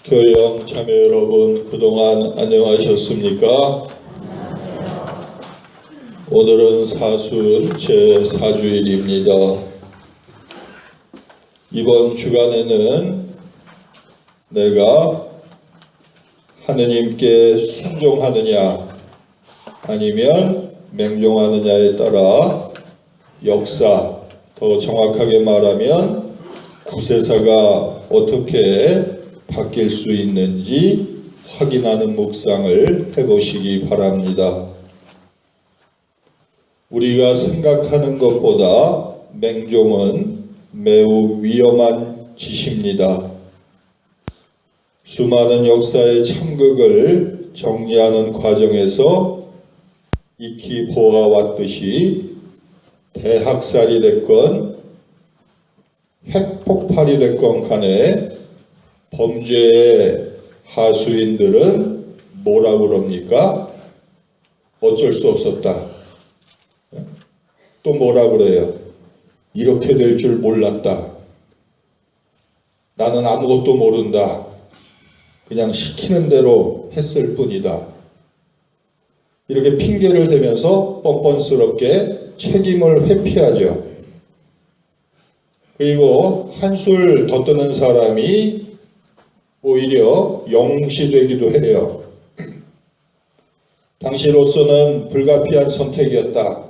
교회형 자매 여러분, 그동안 안녕하셨습니까? 오늘은 사순 제4주일입니다. 이번 주간에는 내가 하느님께 순종하느냐 아니면 맹종하느냐에 따라 역사, 더 정확하게 말하면 구세사가 어떻게 바뀔 수 있는지 확인하는 묵상을 해보시기 바랍니다. 우리가 생각하는 것보다 맹종은 매우 위험한 짓입니다. 수많은 역사의 참극을 정리하는 과정에서 익히 보아왔듯이 대학살이 됐건 핵폭발이 됐건 간에 범죄의 하수인들은 뭐라 그럽니까? 어쩔 수 없었다. 또 뭐라 그래요? 이렇게 될 줄 몰랐다. 나는 아무것도 모른다. 그냥 시키는 대로 했을 뿐이다. 이렇게 핑계를 대면서 뻔뻔스럽게 책임을 회피하죠. 그리고 한술 더 뜨는 사람이 오히려 영웅시 되기도 해요. 당시로서는 불가피한 선택이었다.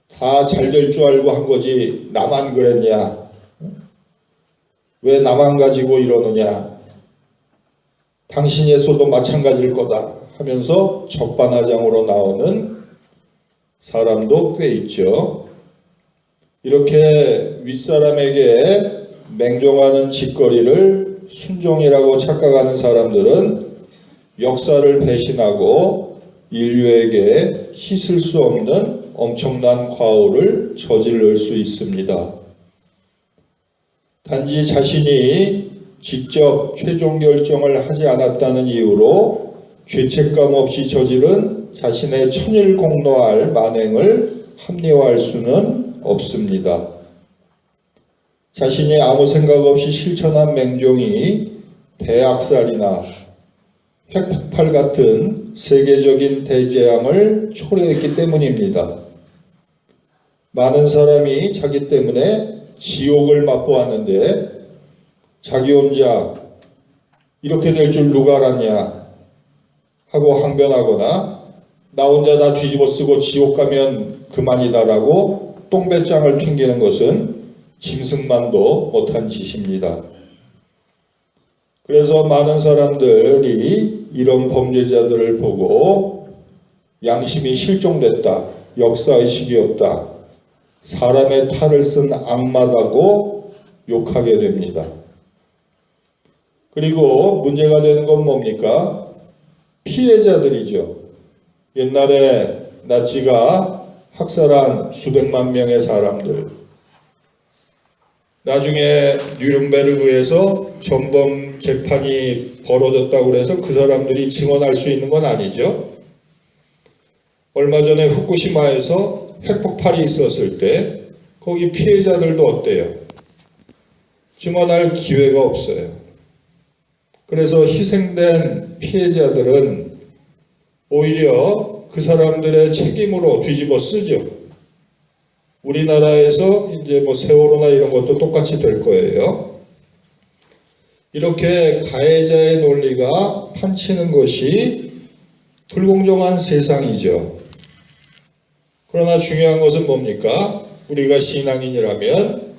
다 잘 될 줄 알고 한 거지 나만 그랬냐? 왜 나만 가지고 이러느냐? 당신에서도 마찬가지일 거다 하면서 적반하장으로 나오는 사람도 꽤 있죠. 이렇게 윗사람에게 맹종하는 짓거리를 순종이라고 착각하는 사람들은 역사를 배신하고 인류에게 씻을 수 없는 엄청난 과오를 저지를 수 있습니다. 단지 자신이 직접 최종 결정을 하지 않았다는 이유로 죄책감 없이 저지른 자신의 천일공노할 만행을 합리화할 수는 없습니다. 자신이 아무 생각 없이 실천한 맹종이 대학살이나 핵폭발 같은 세계적인 대재앙을 초래했기 때문입니다. 많은 사람이 자기 때문에 지옥을 맛보았는데 자기 혼자 이렇게 될 줄 누가 알았냐 하고 항변하거나 나 혼자 다 뒤집어 쓰고 지옥 가면 그만이다라고 똥배짱을 튕기는 것은 짐승만도 못한 짓입니다. 그래서 많은 사람들이 이런 범죄자들을 보고 양심이 실종됐다, 역사의식이 없다, 사람의 탈을 쓴 악마다고 욕하게 됩니다. 그리고 문제가 되는 건 뭡니까? 피해자들이죠. 옛날에 나치가 학살한 수백만 명의 사람들, 나중에 뉘른베르크에서 전범 재판이 벌어졌다고 해서 그 사람들이 증언할 수 있는 건 아니죠. 얼마 전에 후쿠시마에서 핵폭발이 있었을 때 거기 피해자들도 어때요? 증언할 기회가 없어요. 그래서 희생된 피해자들은 오히려 그 사람들의 책임으로 뒤집어 쓰죠. 우리나라에서 이제 뭐 세월호나 이런 것도 똑같이 될 거예요. 이렇게 가해자의 논리가 판치는 것이 불공정한 세상이죠. 그러나 중요한 것은 뭡니까? 우리가 신앙인이라면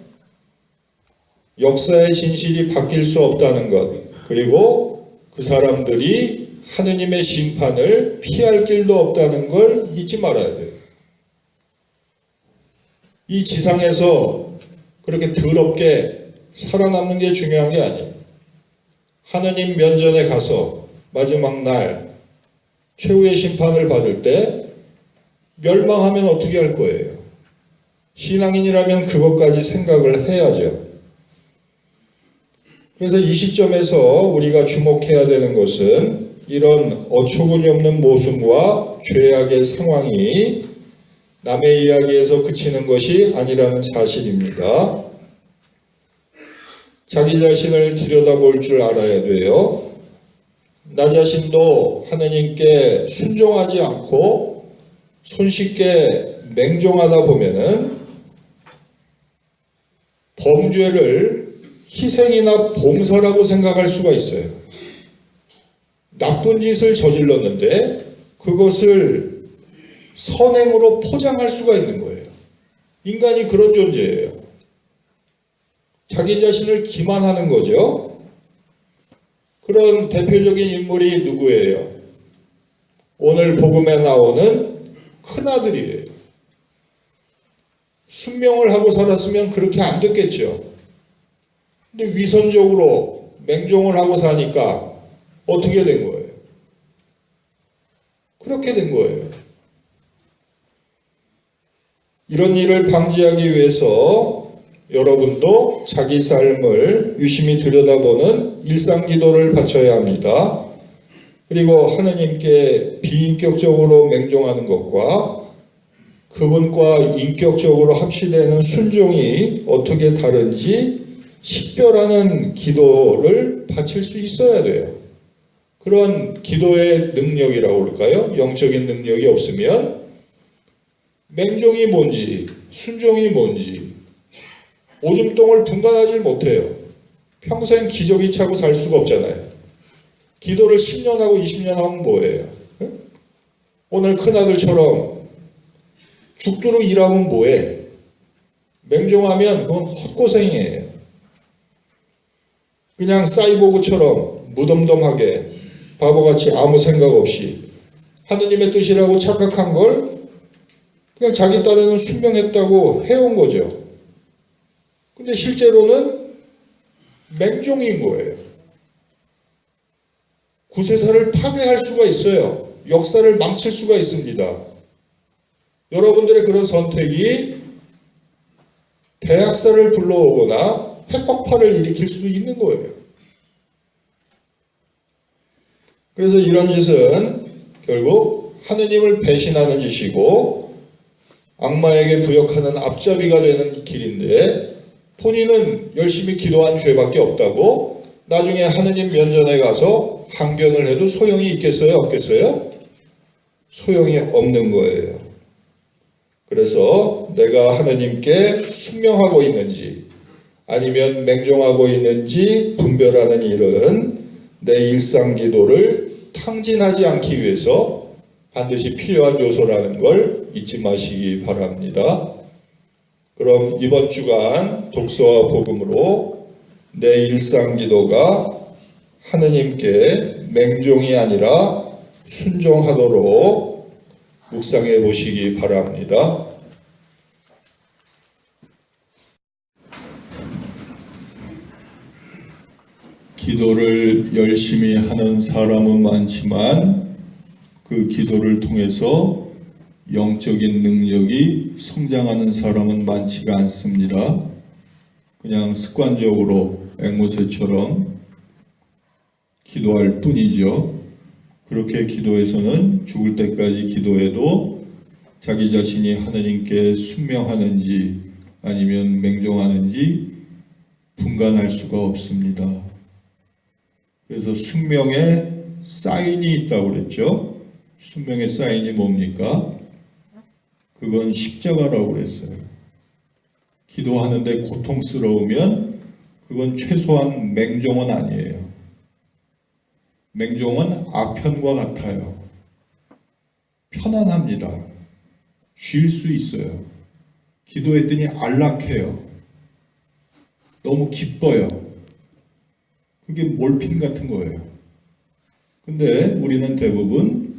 역사의 진실이 바뀔 수 없다는 것, 그리고 그 사람들이 하느님의 심판을 피할 길도 없다는 걸 잊지 말아야 돼요. 이 지상에서 그렇게 더럽게 살아남는 게 중요한 게 아니에요. 하느님 면전에 가서 마지막 날 최후의 심판을 받을 때 멸망하면 어떻게 할 거예요? 신앙인이라면 그것까지 생각을 해야죠. 그래서 이 시점에서 우리가 주목해야 되는 것은 이런 어처구니 없는 모순과 죄악의 상황이 남의 이야기에서 그치는 것이 아니라는 사실입니다. 자기 자신을 들여다볼 줄 알아야 돼요. 나 자신도 하느님께 순종하지 않고 손쉽게 맹종하다 보면은 범죄를 희생이나 봉사라고 생각할 수가 있어요. 나쁜 짓을 저질렀는데 그것을 선행으로 포장할 수가 있는 거예요. 인간이 그런 존재예요. 자기 자신을 기만하는 거죠. 그런 대표적인 인물이 누구예요? 오늘 복음에 나오는 큰아들이에요. 순명을 하고 살았으면 그렇게 안 됐겠죠. 근데 위선적으로 맹종을 하고 사니까 어떻게 된 거예요? 그렇게 된 거예요. 이런 일을 방지하기 위해서 여러분도 자기 삶을 유심히 들여다보는 일상기도를 바쳐야 합니다. 그리고 하느님께 비인격적으로 맹종하는 것과 그분과 인격적으로 합치되는 순종이 어떻게 다른지 식별하는 기도를 바칠 수 있어야 돼요. 그런 기도의 능력이라고 그럴까요? 영적인 능력이 없으면 맹종이 뭔지 순종이 뭔지 오줌똥을 분간하지 못해요. 평생 기저귀 차고 살 수가 없잖아요. 기도를 10년 하고 20년 하면 뭐예요? 응? 오늘 큰아들처럼 죽도록 일하면 뭐해? 맹종하면 그건 헛고생이에요. 그냥 사이보그처럼 무덤덤하게 바보같이 아무 생각 없이 하느님의 뜻이라고 착각한 걸 그냥 자기 딴에는 순명했다고 해온 거죠. 근데 실제로는 맹종인 거예요. 구세사를 파괴할 수가 있어요. 역사를 망칠 수가 있습니다. 여러분들의 그런 선택이 대학살을 불러오거나 핵爆파를 일으킬 수도 있는 거예요. 그래서 이런 짓은 결국 하느님을 배신하는 짓이고 악마에게 부역하는 앞잡이가 되는 길인데 본인은 열심히 기도한 죄밖에 없다고 나중에 하느님 면전에 가서 항변을 해도 소용이 있겠어요? 없겠어요? 소용이 없는 거예요. 그래서 내가 하느님께 순명하고 있는지 아니면 맹종하고 있는지 분별하는 일은 내 일상 기도를 탕진하지 않기 위해서 반드시 필요한 요소라는 걸 잊지 마시기 바랍니다. 그럼 이번 주간 독서와 복음으로 내 일상 기도가 하느님께 맹종이 아니라 순종하도록 묵상해 보시기 바랍니다. 기도를 열심히 하는 사람은 많지만 그 기도를 통해서 영적인 능력이 성장하는 사람은 많지가 않습니다. 그냥 습관적으로 앵무새처럼 기도할 뿐이죠. 그렇게 기도해서는 죽을 때까지 기도해도 자기 자신이 하느님께 순명하는지 아니면 맹종하는지 분간할 수가 없습니다. 그래서 순명의 사인이 있다고 그랬죠. 순명의 사인이 뭡니까? 그건 십자가라고 그랬어요. 기도하는데 고통스러우면 그건 최소한 맹종은 아니에요. 맹종은 아편과 같아요. 편안합니다. 쉴 수 있어요. 기도했더니 안락해요. 너무 기뻐요. 그게 몰핀 같은 거예요. 근데 우리는 대부분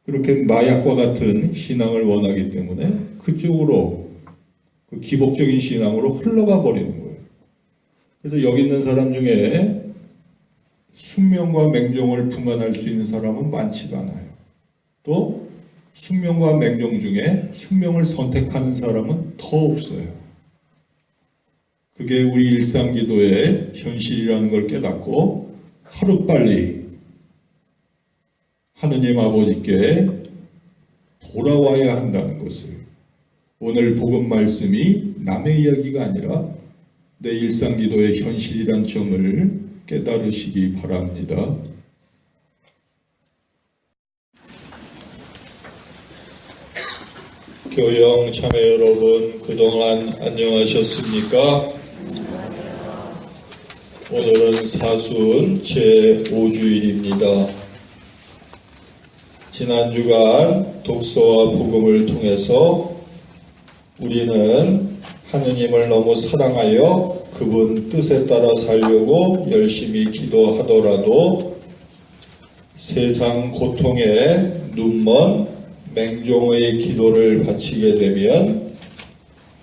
그렇게 마약과 같은 신앙을 원하기 때문에 그쪽으로 그 기복적인 신앙으로 흘러가 버리는 거예요. 그래서 여기 있는 사람 중에 순명과 맹종을 분간할 수 있는 사람은 많지가 않아요. 또 순명과 맹종 중에 순명을 선택하는 사람은 더 없어요. 그게 우리 일상기도의 현실이라는 걸 깨닫고 하루빨리 하느님 아버지께 돌아와야 한다는 것을 오늘 복음 말씀이 남의 이야기가 아니라 내 일상기도의 현실이란 점을 깨달으시기 바랍니다. 교영 참여 여러분, 그동안 안녕하셨습니까? 오늘은 사순 제5주일입니다. 지난 주간 독서와 복음을 통해서 우리는 하느님을 너무 사랑하여 그분 뜻에 따라 살려고 열심히 기도하더라도 세상 고통에 눈먼 맹종의 기도를 바치게 되면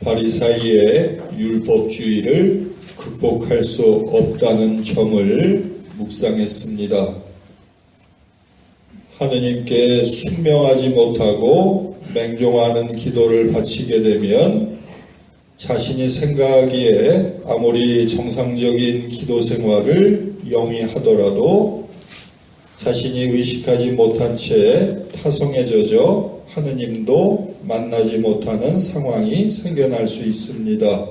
바리사이의 율법주의를 극복할 수 없다는 점을 묵상했습니다. 하느님께 순명하지 못하고 맹종하는 기도를 바치게 되면 자신이 생각하기에 아무리 정상적인 기도 생활을 영위하더라도 자신이 의식하지 못한 채 타성에 젖어 하느님도 만나지 못하는 상황이 생겨날 수 있습니다.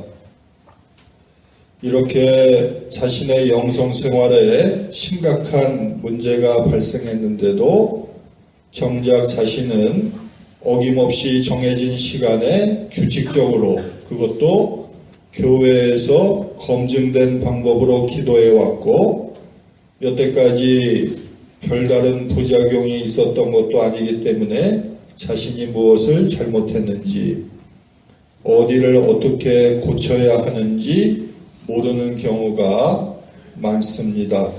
이렇게 자신의 영성생활에 심각한 문제가 발생했는데도 정작 자신은 어김없이 정해진 시간에 규칙적으로, 그것도 교회에서 검증된 방법으로 기도해왔고 여태까지 별다른 부작용이 있었던 것도 아니기 때문에 자신이 무엇을 잘못했는지, 어디를 어떻게 고쳐야 하는지 모르는 경우가 많습니다.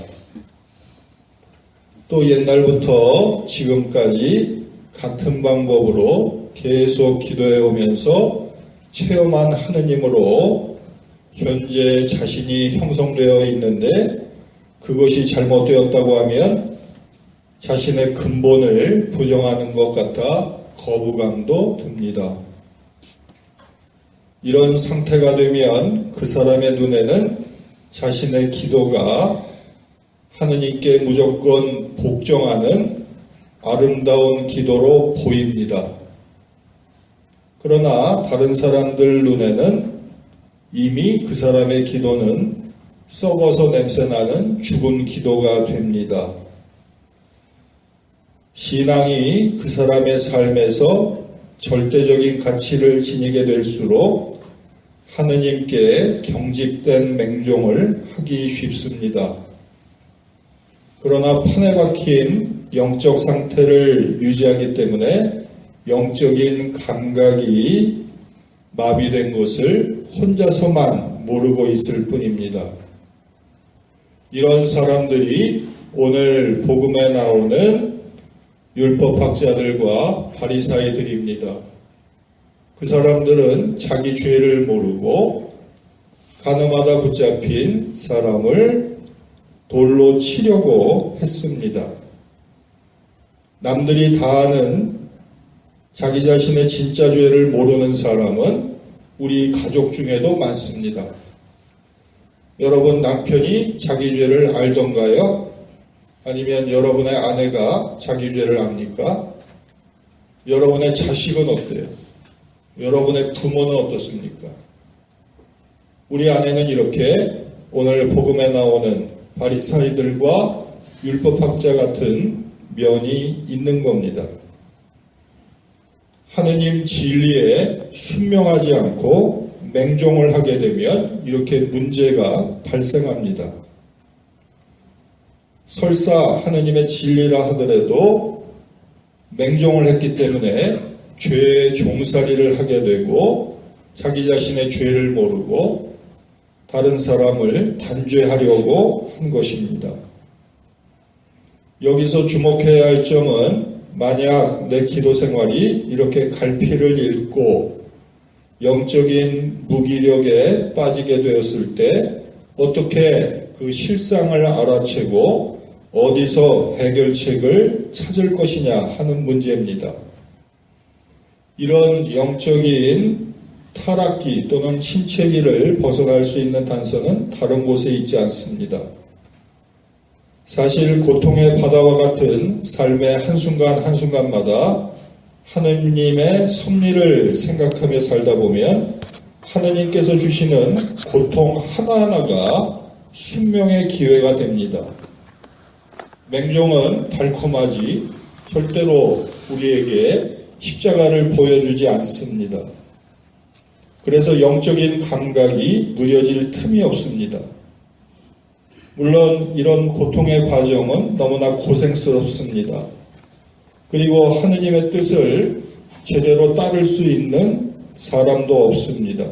또 옛날부터 지금까지 같은 방법으로 계속 기도해 오면서 체험한 하느님으로 현재 자신이 형성되어 있는데 그것이 잘못되었다고 하면 자신의 근본을 부정하는 것 같아 거부감도 듭니다. 이런 상태가 되면 그 사람의 눈에는 자신의 기도가 하느님께 무조건 복종하는 아름다운 기도로 보입니다. 그러나 다른 사람들 눈에는 이미 그 사람의 기도는 썩어서 냄새나는 죽은 기도가 됩니다. 신앙이 그 사람의 삶에서 절대적인 가치를 지니게 될수록 하느님께 경직된 맹종을 하기 쉽습니다. 그러나 판에 박힌 영적 상태를 유지하기 때문에 영적인 감각이 마비된 것을 혼자서만 모르고 있을 뿐입니다. 이런 사람들이 오늘 복음에 나오는 율법학자들과 바리사이들입니다. 그 사람들은 자기 죄를 모르고 가늠하다 붙잡힌 사람을 돌로 치려고 했습니다. 남들이 다 아는 자기 자신의 진짜 죄를 모르는 사람은 우리 가족 중에도 많습니다. 여러분 남편이 자기 죄를 알던가요? 아니면 여러분의 아내가 자기 죄를 압니까? 여러분의 자식은 어때요? 여러분의 부모는 어떻습니까? 우리 아내는 이렇게 오늘 복음에 나오는 바리사이들과 율법학자 같은 면이 있는 겁니다. 하느님 진리에 순명하지 않고 맹종을 하게 되면 이렇게 문제가 발생합니다. 설사 하느님의 진리라 하더라도 맹종을 했기 때문에 죄의 종살이를 하게 되고 자기 자신의 죄를 모르고 다른 사람을 단죄하려고 한 것입니다. 여기서 주목해야 할 점은 만약 내 기도 생활이 이렇게 갈피를 잃고 영적인 무기력에 빠지게 되었을 때 어떻게 그 실상을 알아채고 어디서 해결책을 찾을 것이냐 하는 문제입니다. 이런 영적인 타락기 또는 침체기를 벗어날 수 있는 단서는 다른 곳에 있지 않습니다. 사실 고통의 바다와 같은 삶의 한순간 한순간마다 하느님의 섭리를 생각하며 살다 보면 하느님께서 주시는 고통 하나하나가 순명의 기회가 됩니다. 맹종은 달콤하지 절대로 우리에게 십자가를 보여주지 않습니다. 그래서 영적인 감각이 무뎌질 틈이 없습니다. 물론 이런 고통의 과정은 너무나 고생스럽습니다. 그리고 하느님의 뜻을 제대로 따를 수 있는 사람도 없습니다.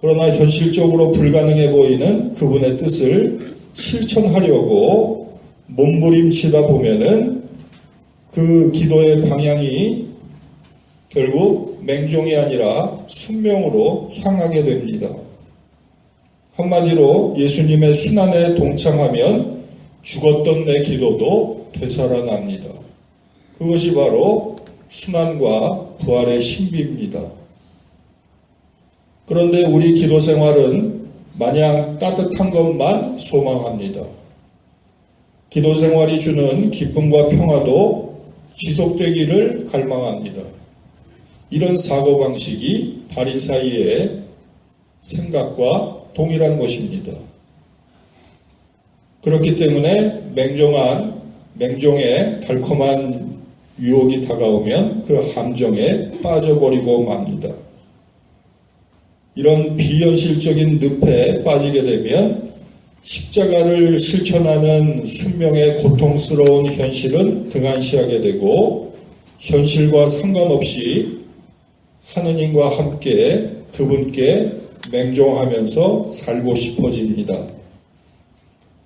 그러나 현실적으로 불가능해 보이는 그분의 뜻을 실천하려고 몸부림치다 보면은 그 기도의 방향이 결국 맹종이 아니라 순명으로 향하게 됩니다. 한마디로 예수님의 순환에 동참하면 죽었던 내 기도도 되살아납니다. 그것이 바로 순환과 부활의 신비입니다. 그런데 우리 기도 생활은 마냥 따뜻한 것만 소망합니다. 기도 생활이 주는 기쁨과 평화도 지속되기를 갈망합니다. 이런 사고방식이 바리사이의 생각과 동일한 것입니다. 그렇기 때문에 맹종의 달콤한 유혹이 다가오면 그 함정에 빠져버리고 맙니다. 이런 비현실적인 늪에 빠지게 되면 십자가를 실천하는 순명의 고통스러운 현실은 등한시하게 되고 현실과 상관없이 하느님과 함께 그분께 맹종하면서 살고 싶어집니다.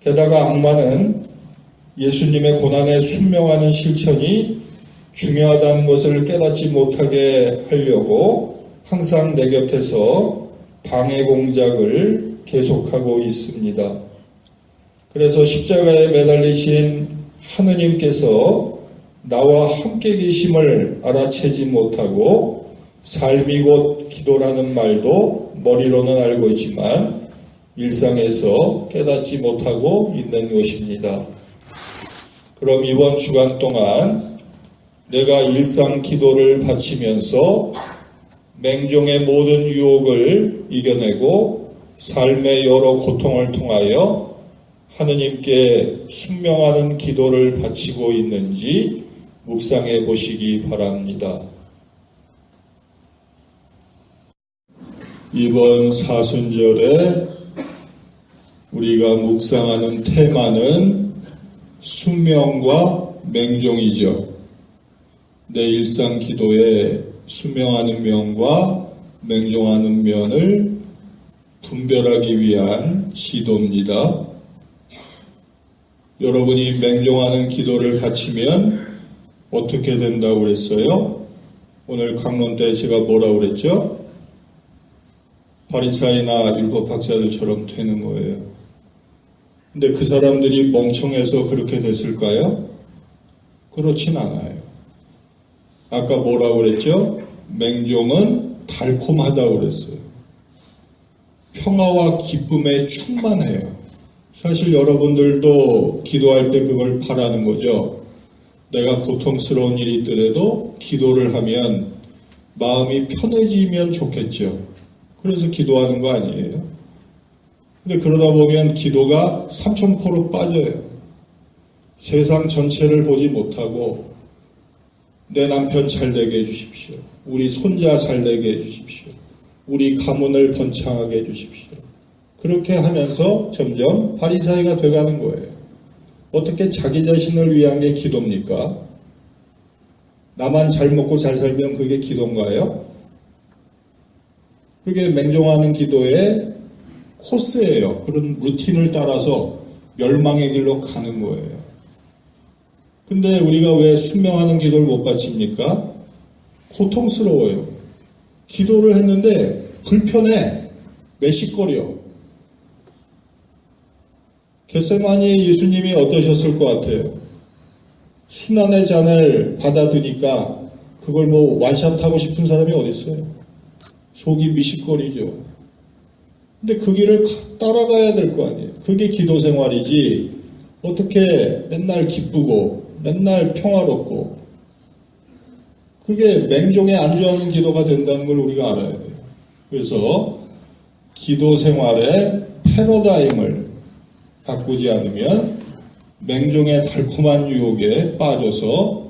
게다가 악마는 예수님의 고난에 순명하는 실천이 중요하다는 것을 깨닫지 못하게 하려고 항상 내 곁에서 방해 공작을 계속하고 있습니다. 그래서 십자가에 매달리신 하느님께서 나와 함께 계심을 알아채지 못하고 삶이 곧 기도라는 말도 머리로는 알고 있지만 일상에서 깨닫지 못하고 있는 것입니다. 그럼 이번 주간 동안 내가 일상 기도를 바치면서 맹종의 모든 유혹을 이겨내고 삶의 여러 고통을 통하여 하느님께 순명하는 기도를 바치고 있는지 묵상해 보시기 바랍니다. 이번 사순절에 우리가 묵상하는 테마는 순명과 맹종이죠. 내 일상 기도에 순명하는 면과 맹종하는 면을 분별하기 위한 시도입니다. 여러분이 맹종하는 기도를 바치면 어떻게 된다고 그랬어요? 오늘 강론 때 제가 뭐라고 그랬죠? 바리사이나 율법학자들처럼 되는 거예요. 근데 그 사람들이 멍청해서 그렇게 됐을까요? 그렇진 않아요. 아까 뭐라고 그랬죠? 맹종은 달콤하다고 그랬어요. 평화와 기쁨에 충만해요. 사실 여러분들도 기도할 때 그걸 바라는 거죠. 내가 고통스러운 일이 있더라도 기도를 하면 마음이 편해지면 좋겠죠. 그래서 기도하는 거 아니에요? 근데 그러다 보면 기도가 삼천포로 빠져요. 세상 전체를 보지 못하고 내 남편 잘 되게 해주십시오. 우리 손자 잘 되게 해주십시오. 우리 가문을 번창하게 해주십시오. 그렇게 하면서 점점 바리사이가 돼가는 거예요. 어떻게 자기 자신을 위한 게 기도입니까? 나만 잘 먹고 잘 살면 그게 기도인가요? 그게 맹종하는 기도의 코스예요. 그런 루틴을 따라서 멸망의 길로 가는 거예요. 근데 우리가 왜 순명하는 기도를 못 바칩니까? 고통스러워요. 기도를 했는데 불편해. 메식거려. 겟세마니에 예수님이 어떠셨을 것 같아요? 순환의 잔을 받아드니까 그걸 뭐 완샷하고 싶은 사람이 어디 있어요? 속이 미식거리죠. 근데 그 길을 따라가야 될 거 아니에요. 그게 기도 생활이지 어떻게 맨날 기쁘고 맨날 평화롭고 그게 맹종에 안주하는 기도가 된다는 걸 우리가 알아야 돼요. 그래서 기도 생활의 패러다임을 바꾸지 않으면 맹종의 달콤한 유혹에 빠져서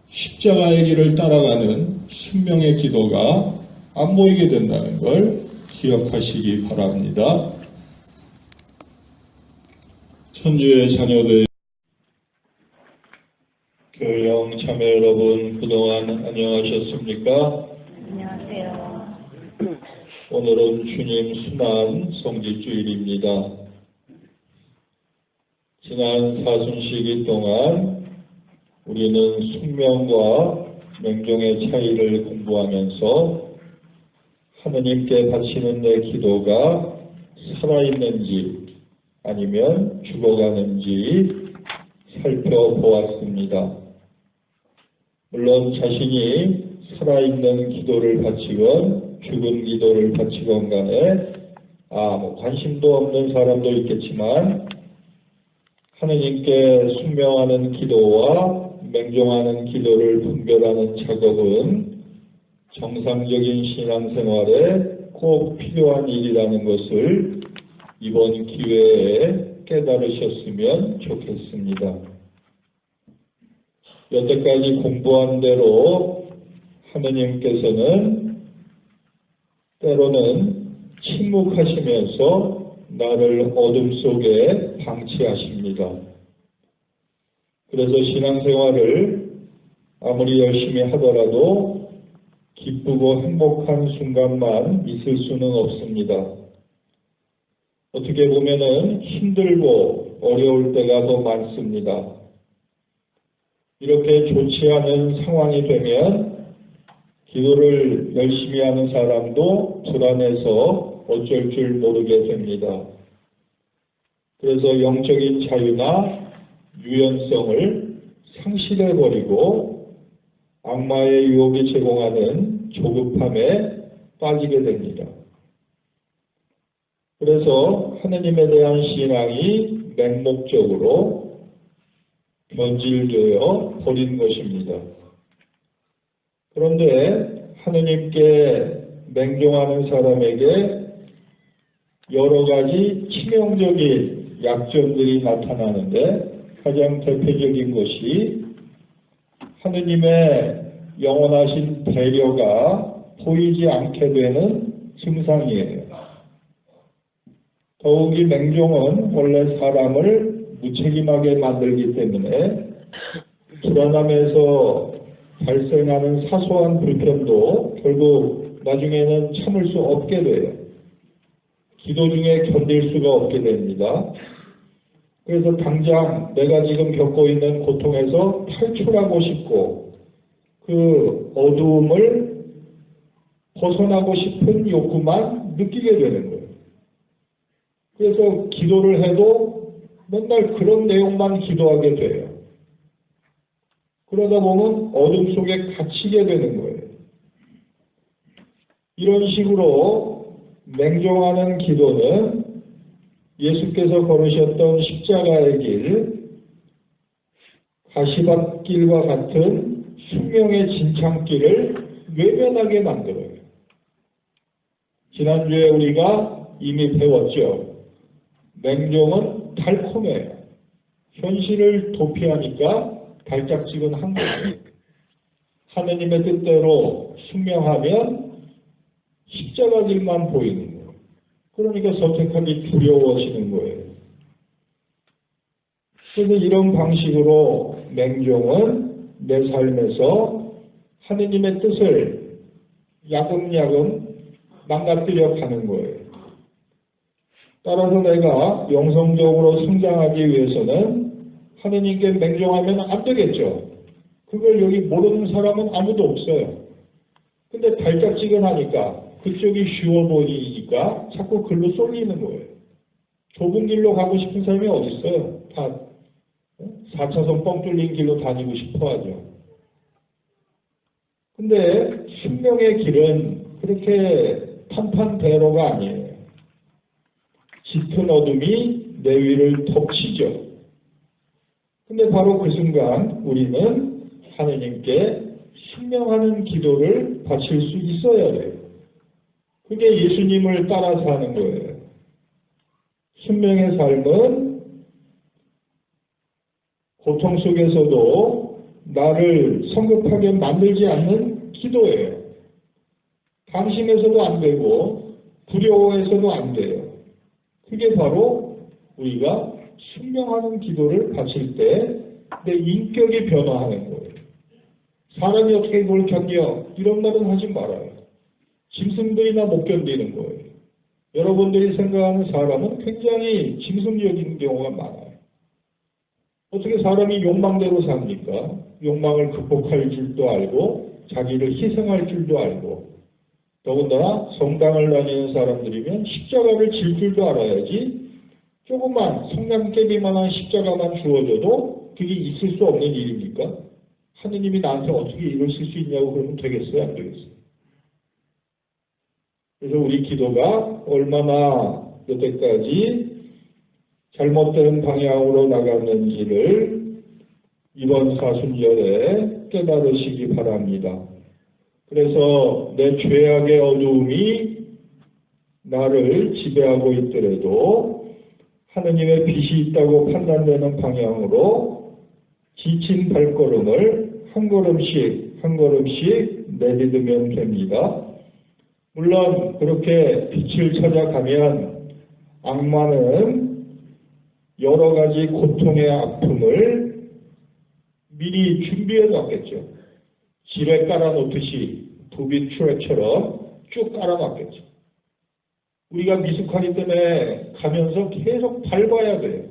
십자가의 길을 따라가는 순명의 기도가 안 보이게 된다는 걸 기억하시기 바랍니다. 천주의 자녀들, 교영 참여 여러분, 그동안 안녕하셨습니까? 안녕하세요. 오늘은 주님 순환 성지주일입니다. 지난 사순시기 동안 우리는 숙명과 맹종의 차이를 공부하면서 하느님께 바치는 내 기도가 살아있는지 아니면 죽어가는지 살펴보았습니다. 물론 자신이 살아있는 기도를 바치건 죽은 기도를 바치건 간에 관심도 없는 사람도 있겠지만 하느님께 순명하는 기도와 맹종하는 기도를 분별하는 작업은 정상적인 신앙생활에 꼭 필요한 일이라는 것을 이번 기회에 깨달으셨으면 좋겠습니다. 여태까지 공부한 대로 하느님께서는 때로는 침묵하시면서 나를 어둠 속에 방치하십니다. 그래서 신앙생활을 아무리 열심히 하더라도 기쁘고 행복한 순간만 있을 수는 없습니다. 어떻게 보면은 힘들고 어려울 때가 더 많습니다. 이렇게 좋지 않은 상황이 되면 기도를 열심히 하는 사람도 불안해서 어쩔 줄 모르게 됩니다. 그래서 영적인 자유나 유연성을 상실해버리고 악마의 유혹이 제공하는 조급함에 빠지게 됩니다. 그래서 하느님에 대한 신앙이 맹목적으로 변질되어 버린 것입니다. 그런데 하느님께 맹종하는 사람에게 여러 가지 치명적인 약점들이 나타나는데 가장 대표적인 것이 하느님의 영원하신 배려가 보이지 않게 되는 증상이에요. 더욱이 맹종은 원래 사람을 무책임하게 만들기 때문에 불안함에서 발생하는 사소한 불편도 결국 나중에는 참을 수 없게 돼요. 기도 중에 견딜 수가 없게 됩니다. 그래서 당장 내가 지금 겪고 있는 고통에서 탈출하고 싶고 그 어두움을 벗어나고 싶은 욕구만 느끼게 되는 거예요. 그래서 기도를 해도 맨날 그런 내용만 기도하게 돼요. 그러다 보면 어둠 속에 갇히게 되는 거예요. 이런 식으로 맹종하는 기도는 예수께서 걸으셨던 십자가의 길, 가시밭길과 같은 숙명의 진창길을 외면하게 만들어요. 지난주에 우리가 이미 배웠죠. 맹종은 달콤해요. 현실을 도피하니까 달짝지근한 거예요. 하느님의 뜻대로 숙명하면 십자가 길만 보이는 거예요. 그러니까 선택하기 두려워지는 거예요. 그래서 이런 방식으로 맹종은 내 삶에서 하느님의 뜻을 야금야금 망가뜨려 가는 거예요. 따라서 내가 영성적으로 성장하기 위해서는 하느님께 맹종하면 안 되겠죠. 그걸 여기 모르는 사람은 아무도 없어요. 근데 달짝지근하니까 그쪽이 쉬워 보이니까 자꾸 글로 쏠리는 거예요. 좁은 길로 가고 싶은 사람이 어디 있어요? 다 4차선 뻥 뚫린 길로 다니고 싶어 하죠. 근데 숙명의 길은 그렇게 판판대로가 아니에요. 짙은 어둠이 내 위를 덮치죠. 근데 바로 그 순간 우리는 하느님께 순명하는 기도를 바칠 수 있어야 돼요. 그게 예수님을 따라서 하는 거예요. 순명의 삶은 고통 속에서도 나를 성급하게 만들지 않는 기도예요. 방심해서도 안 되고 두려워해서도 안 돼요. 그게 바로 우리가 순명하는 기도를 바칠 때 내 인격이 변화하는 거예요. 사람이 어떻게 그걸 견뎌? 이런 말은 하지 말아요. 짐승들이나 못 견디는 거예요. 여러분들이 생각하는 사람은 굉장히 짐승적인 경우가 많아요. 어떻게 사람이 욕망대로 삽니까? 욕망을 극복할 줄도 알고 자기를 희생할 줄도 알고 더군다나 성당을 다니는 사람들이면 십자가를 질 줄도 알아야지 조금만 성냥개비만한 십자가만 주어져도 그게 있을 수 없는 일입니까? 하느님이 나한테 어떻게 이럴 수 있냐고 그러면 되겠어요? 안 되겠어요? 그래서 우리 기도가 얼마나 여태까지 잘못된 방향으로 나갔는지를 이번 사순절에 깨달으시기 바랍니다. 그래서 내 죄악의 어두움이 나를 지배하고 있더라도 하느님의 빛이 있다고 판단되는 방향으로 지친 발걸음을 한 걸음씩 한 걸음씩 내딛으면 됩니다. 물론 그렇게 빛을 찾아가면 악마는 여러 가지 고통의 아픔을 미리 준비해 놨겠죠. 지뢰 깔아놓듯이 도비 트랙처럼 쭉 깔아놨겠죠. 우리가 미숙하기 때문에 가면서 계속 밟아야 돼요.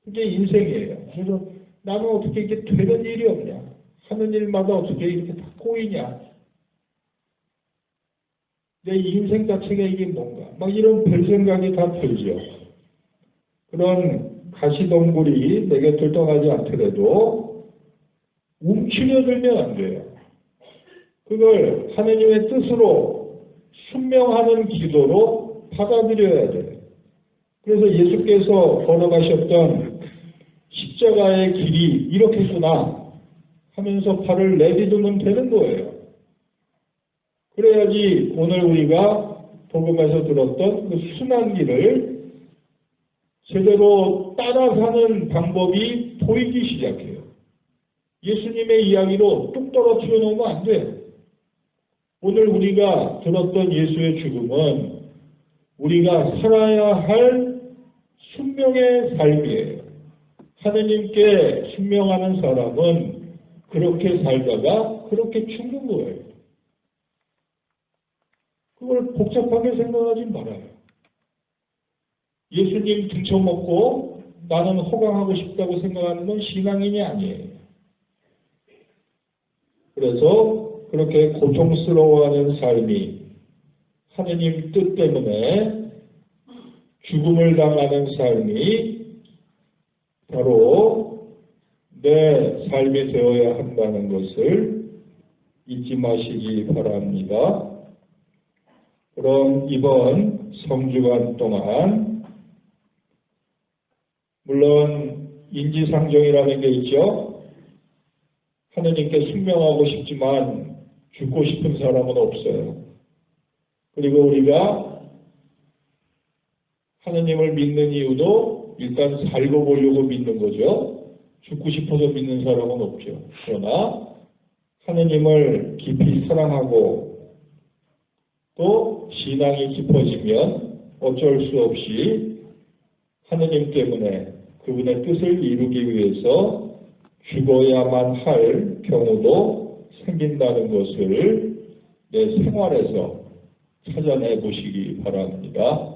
그게 인생이에요. 그래서 나는 어떻게 이게 되는 일이 없냐. 하는 일마다 어떻게 이렇게 다 꼬이냐. 내 인생 자체가 이게 뭔가. 막 이런 별 생각이 다 들죠. 그런 가시덤불이 내 곁을 떠나지 않더라도 움츠려들면 안 돼요. 그걸 하느님의 뜻으로 순명하는 기도로 받아들여야 돼요. 그래서 예수께서 걸어가셨던 십자가의 길이 이렇겠구나 하면서 발을 내딛으면 되는 거예요. 그래야지 오늘 우리가 복음에서 들었던 그 순한 길을 제대로 따라 사는 방법이 보이기 시작해요. 예수님의 이야기로 뚝 떨어뜨려 놓으면 안 돼요. 오늘 우리가 들었던 예수의 죽음은 우리가 살아야 할 순명의 삶이에요. 하느님께 순명하는 사람은 그렇게 살다가 그렇게 죽는 거예요. 그걸 복잡하게 생각하지 말아요. 예수님 등쳐먹고 나는 호강하고 싶다고 생각하는 건 신앙인이 아니에요. 그래서 그렇게 고통스러워하는 삶이 하느님 뜻 때문에 죽음을 당하는 삶이 바로 내 삶이 되어야 한다는 것을 잊지 마시기 바랍니다. 그럼 이번 성주간 동안 물론 인지상정이라는 게 있죠. 하느님께 순명하고 싶지만 죽고 싶은 사람은 없어요. 그리고 우리가 하느님을 믿는 이유도 일단 살고 보려고 믿는 거죠. 죽고 싶어서 믿는 사람은 없죠. 그러나 하느님을 깊이 사랑하고 또 신앙이 깊어지면 어쩔 수 없이 하느님 때문에 그분의 뜻을 이루기 위해서 죽어야만 할 경우도 생긴다는 것을 내 생활에서 찾아내 보시기 바랍니다.